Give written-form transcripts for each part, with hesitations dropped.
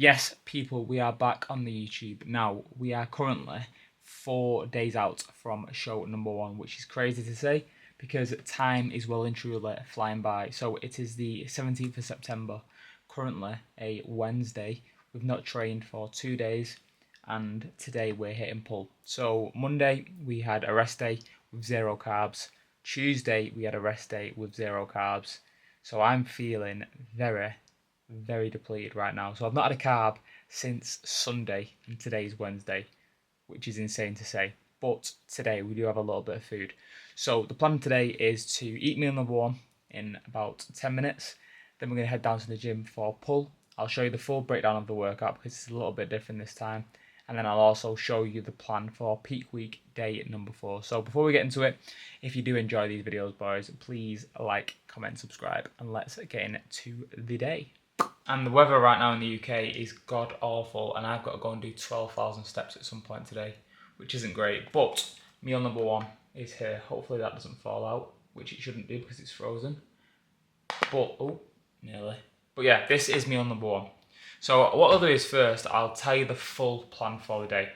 Yes, people, we are back on the YouTube. Now, we are currently 4 days out from show number 1, which is crazy to say because time is well and truly flying by. So it is the 17th of September, currently a Wednesday. We've not trained for 2 days, and today we're hitting pull. So Monday, we had a rest day with 0 carbs. Tuesday, we had a rest day with 0 carbs. So I'm feeling very depleted right now. So I've not had a carb since Sunday, and today's Wednesday, which is insane to say. But today we do have a little bit of food. So the plan today is to eat meal number 1 in about 10 minutes. Then we're going to head down to the gym for pull. I'll show you the full breakdown of the workout because it's a little bit different this time. And then I'll also show you the plan for peak week day number 4. So before we get into it, if you do enjoy these videos, boys, please like, comment, subscribe, and let's get into the day. And the weather right now in the UK is god awful, and I've got to go and do 12,000 steps at some point today, which isn't great. But meal number 1 is here. Hopefully that doesn't fall out, which it shouldn't do because it's frozen. But, oh, nearly. But yeah, this is meal number 1. So what I'll do is first, I'll tell you the full plan for the day.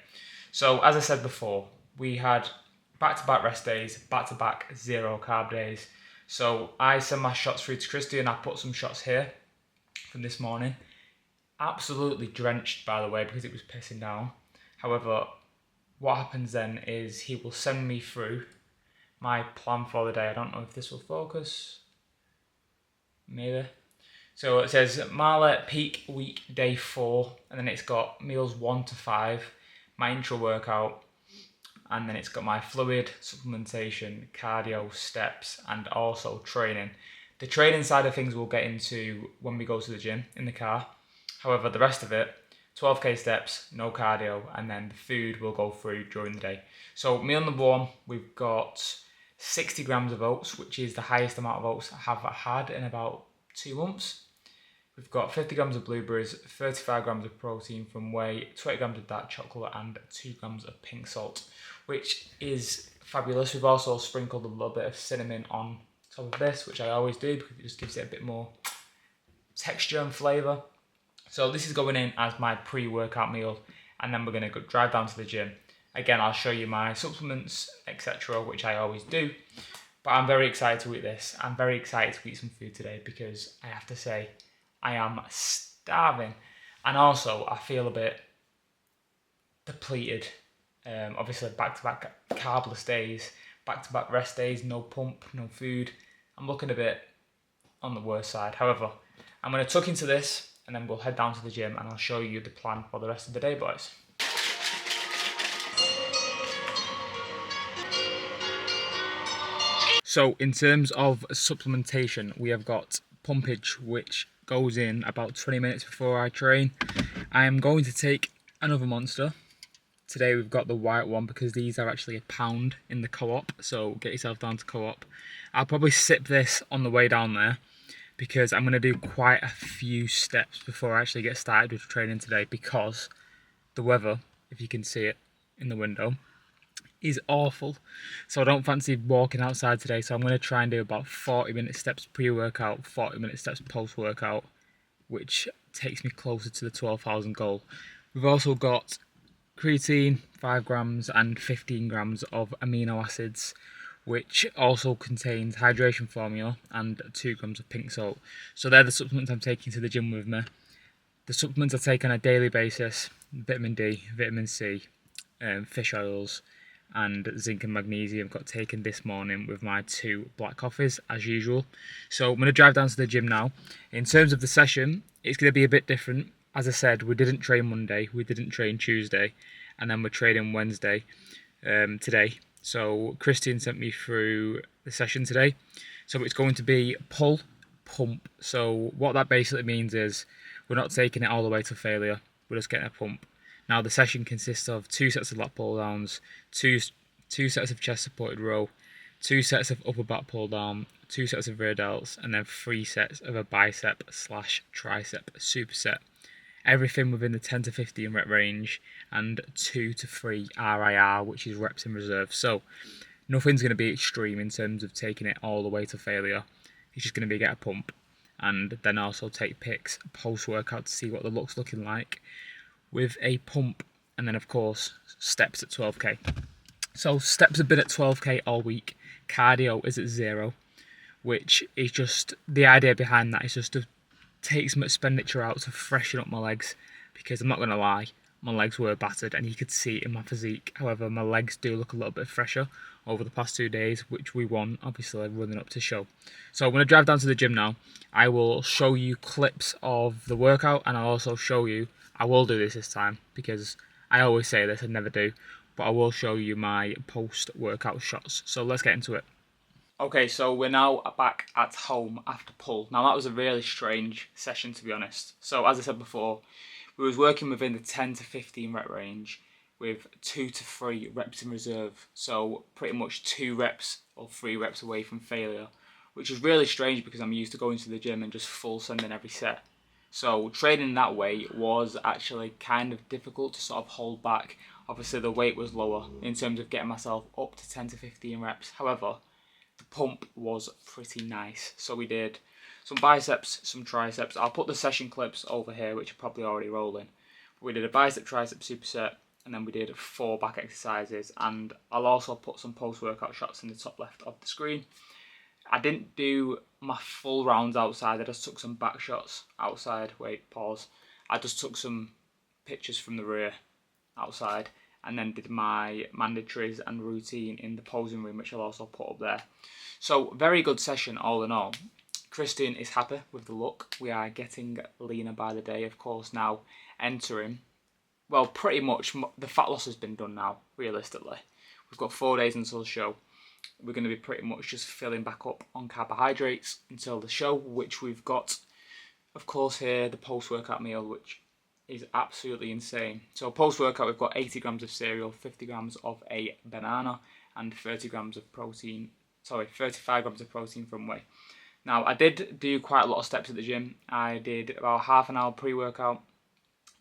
So as I said before, we had back-to-back rest days, back-to-back 0 carb days. So I send my shots through to Christy, and I put some shots here from this morning. Absolutely drenched, by the way, because it was pissing down. However, what happens then is he will send me through my plan for the day. I don't know if this will focus. Maybe. So it says Marlet peak week day 4, and then it's got meals 1 to 5, my intro workout, and then it's got my fluid, supplementation, cardio, steps, and also training. The training side of things we'll get into when we go to the gym in the car. However, the rest of it, 12k steps, no cardio, and then the food we'll go through during the day. So meal number 1, we've got 60 grams of oats, which is the highest amount of oats I have had in about 2 months. We've got 50 grams of blueberries, 35 grams of protein from whey, 20 grams of dark chocolate, and 2 grams of pink salt, which is fabulous. We've also sprinkled a little bit of cinnamon on top of this, which I always do because it just gives it a bit more texture and flavour. So this is going in as my pre-workout meal, and then we're going to drive down to the gym. Again, I'll show you my supplements, etc., which I always do. But I'm very excited to eat this. I'm very excited to eat some food today because I have to say, I am starving. And also, I feel a bit depleted. Obviously, back-to-back carbless days, back-to-back rest days, no pump, no food. I'm looking a bit on the worst side. However, I'm going to tuck into this, and then we'll head down to the gym, and I'll show you the plan for the rest of the day, boys. So, in terms of supplementation, we have got pumpage, which goes in about 20 minutes before I train. I am going to take another Monster. Today we've got the white one because these are actually £1 in the Co-op, so get yourself down to Co-op. I'll probably sip this on the way down there because I'm going to do quite a few steps before I actually get started with training today because the weather, if you can see it in the window, is awful. So I don't fancy walking outside today, so I'm going to try and do about 40-minute steps pre-workout, 40-minute steps post-workout, which takes me closer to the 12,000 goal. We've also got creatine, 5 grams, and 15 grams of amino acids, which also contains hydration formula and 2 grams of pink salt. So they're the supplements I'm taking to the gym with me. The supplements I take on a daily basis: vitamin D, vitamin C, fish oils, and zinc and magnesium got taken this morning with my 2 black coffees as usual. So I'm going to drive down to the gym now. In terms of the session, it's going to be a bit different. As I said, we didn't train Monday, we didn't train Tuesday, and then we're training Wednesday today. So Christian sent me through the session today. So it's going to be pull, pump. So what that basically means is we're not taking it all the way to failure, we're just getting a pump. Now the session consists of 2 sets of lat pull downs, two sets of chest supported row, 2 sets of upper back pull down, 2 sets of rear delts, and then 3 sets of a bicep / tricep superset. Everything within the 10 to 15 rep range, and 2 to 3 RIR, which is reps in reserve. So nothing's going to be extreme in terms of taking it all the way to failure. It's just going to be get a pump. and then also take pics post-workout to see what the look's looking like with a pump, and then of course steps at 12k. So steps have been at 12k all week, cardio is at 0, which is just, the idea behind that is just to take some expenditure out to freshen up my legs, because I'm not going to lie, my legs were battered and you could see it in my physique. However, my legs do look a little bit fresher over the past 2 days, which we won, obviously, running up to show. So I'm going to drive down to the gym now. I will show you clips of the workout, and I'll also show you, I will do this time, because I always say this, I never do, but I will show you my post-workout shots. So let's get into it. Okay, so we're now back at home after pull. Now that was a really strange session, to be honest. So as I said before, we was working within the 10 to 15 rep range with 2 to 3 reps in reserve. So pretty much 2 reps or 3 reps away from failure, which is really strange because I'm used to going to the gym and just full sending every set. So training that way was actually kind of difficult to sort of hold back. Obviously the weight was lower in terms of getting myself up to 10 to 15 reps. However, the pump was pretty nice. So we did some biceps, some triceps. I'll put the session clips over here, which are probably already rolling. We did a bicep tricep superset, and then we did 4 back exercises, and I'll also put some post-workout shots in the top left of the screen. I didn't do my full rounds outside, I just took some back shots outside. Wait, pause. I just took some pictures from the rear outside, and then did my mandatories and routine in the posing room, which I'll also put up there. So very good session all in all. Christian is happy with the look. We are getting leaner by the day, of course, now entering, well, pretty much the fat loss has been done now, realistically. We've got 4 days until the show. We're going to be pretty much just filling back up on carbohydrates until the show, which we've got, of course, here, the post-workout meal, which is absolutely insane. So post-workout, we've got 80 grams of cereal, 50 grams of a banana, and 30 grams of protein, 35 grams of protein from whey. Now, I did do quite a lot of steps at the gym. I did about half an hour pre-workout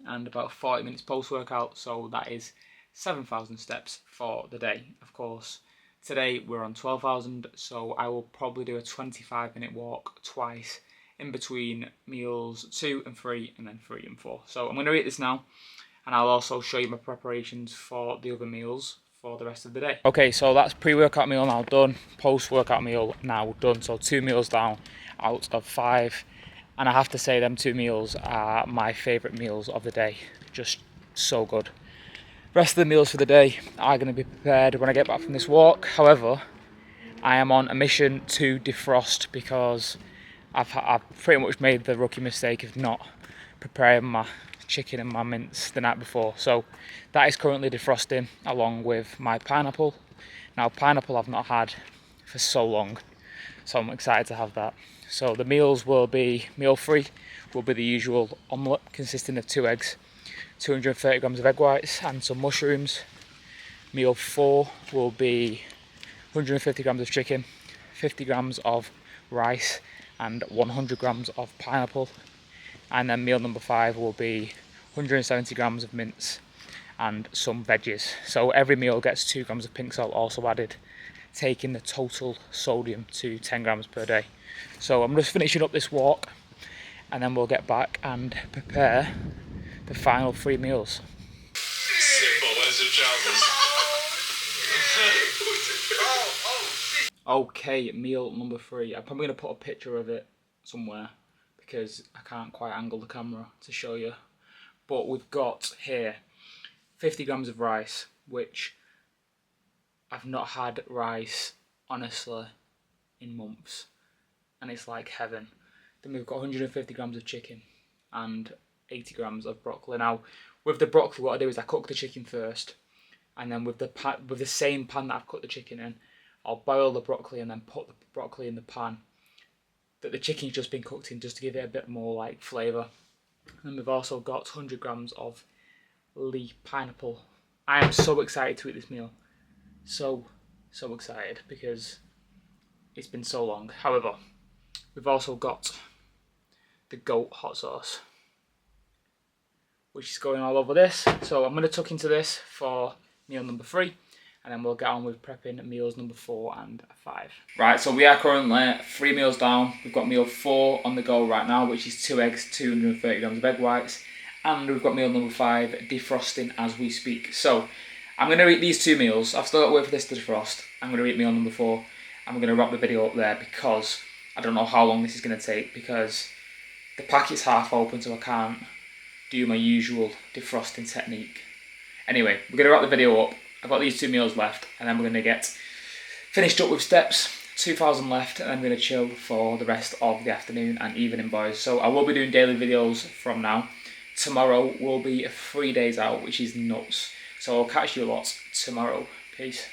and about 40 minutes post-workout, so that is 7,000 steps for the day. Of course, today we're on 12,000, so I will probably do a 25-minute walk twice in between meals 2 and 3, and then 3 and 4. So I'm going to eat this now, and I'll also show you my preparations for the other meals for the rest of the day. Okay, so that's pre-workout meal now done, post-workout meal now done, so 2 meals down out of 5, and I have to say them 2 meals are my favourite meals of the day, just so good. Rest of the meals for the day are going to be prepared when I get back from this walk. However, I am on a mission to defrost because I've pretty much made the rookie mistake of not preparing my chicken and my mince the night before. So that is currently defrosting along with my pineapple. Now pineapple I've not had for so long, so I'm excited to have that. So the meals will be, meal 3 will be the usual omelette consisting of 2 eggs, 230 grams of egg whites and some mushrooms. Meal 4 will be 150 grams of chicken, 50 grams of rice and 100 grams of pineapple. And then meal number 5 will be 170 grams of mince and some veggies. So every meal gets 2 grams of pink salt also added, taking the total sodium to 10 grams per day. So I'm just finishing up this walk and then we'll get back and prepare the final 3 meals. Simple as it travels. Okay, meal number 3. I'm probably going to put a picture of it somewhere because I can't quite angle the camera to show you. But we've got here 50 grams of rice, which I've not had rice, honestly, in months. And it's like heaven. Then we've got 150 grams of chicken and 80 grams of broccoli. Now, with the broccoli, what I do is I cook the chicken first. And then with the same pan that I've cooked the chicken in, I'll boil the broccoli and then put the broccoli in the pan that the chicken's just been cooked in, just to give it a bit more like flavour. And we've also got 100 grams of leaf pineapple. I am so excited to eat this meal. So excited because it's been so long. However, we've also got the goat hot sauce, which is going all over this. So I'm going to tuck into this for meal number 3. and then we'll get on with prepping meals number 4 and 5. Right, so we are currently 3 meals down. We've got meal 4 on the go right now, which is 2 eggs, 230 grams of egg whites, and we've got meal number 5 defrosting as we speak. So I'm going to eat these 2 meals. I've still got to wait for this to defrost. I'm going to eat meal number 4. I'm going to wrap the video up there because I don't know how long this is going to take, because the packet's half open, so I can't do my usual defrosting technique. Anyway, we're going to wrap the video up. I've got these 2 meals left, and then we're going to get finished up with steps. 2,000 left, and I'm going to chill for the rest of the afternoon and evening, boys. So I will be doing daily videos from now. Tomorrow will be 3 days out, which is nuts. So I'll catch you lot tomorrow. Peace.